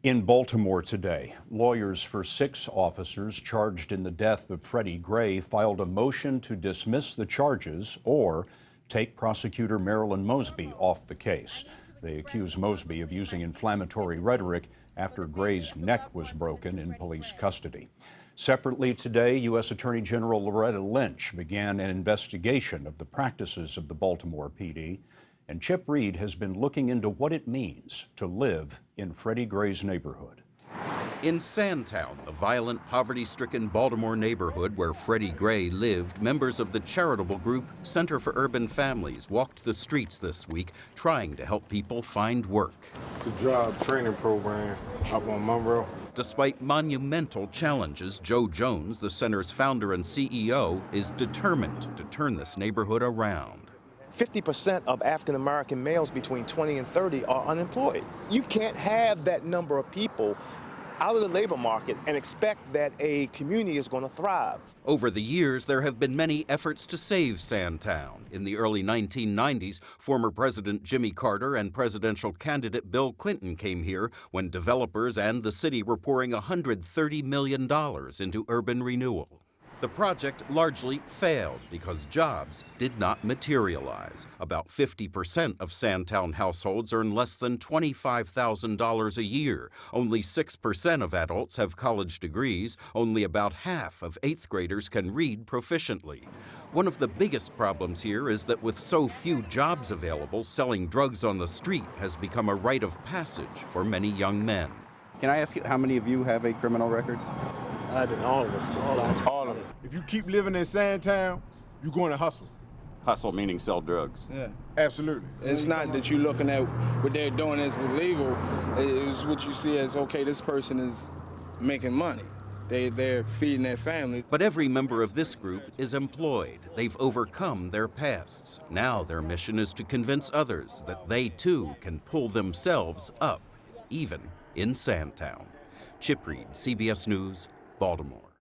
In Baltimore today, lawyers for 6 officers charged in the death of Freddie Gray filed a motion to dismiss the charges or take prosecutor Marilyn Mosby off the case. They accuse Mosby of using inflammatory rhetoric after Gray's neck was broken in police custody. Separately today, U.S. Attorney General Loretta Lynch began an investigation of the practices of the Baltimore PD. And Chip Reid has been looking into what it means to live in Freddie Gray's neighborhood. In Sandtown, the violent, poverty-stricken Baltimore neighborhood where Freddie Gray lived, members of the charitable group Center for Urban Families walked the streets this week trying to help people find work. The job training program up on Monroe. Despite monumental challenges, Joe Jones, the center's founder and CEO, is determined to turn this neighborhood around. 50% of African-American males between 20 and 30 are unemployed. You can't have that number of people out of the labor market and expect that a community is going to thrive. Over the years, there have been many efforts to save Sandtown. In the early 1990s, former President Jimmy Carter and presidential candidate Bill Clinton came here when developers and the city were pouring $130 million into urban renewal. The project largely failed because jobs did not materialize. About 50% of Sandtown households earn less than $25,000 a year. Only 6% of adults have college degrees. Only about half of 8th graders can read proficiently. One of the biggest problems here is that with so few jobs available, selling drugs on the street has become a rite of passage for many young men. Can I ask you, how many of you have a criminal record? I did all of us. All of it. If you keep living in Sandtown, you're going to hustle. Hustle meaning sell drugs. Yeah. Absolutely. It's not that you're looking at what they're doing as illegal. It's what you see as, okay, this person is making money. They're feeding their family. But every member of this group is employed. They've overcome their pasts. Now their mission is to convince others that they too can pull themselves up, even in Sandtown. Chip Reid, CBS News, Baltimore.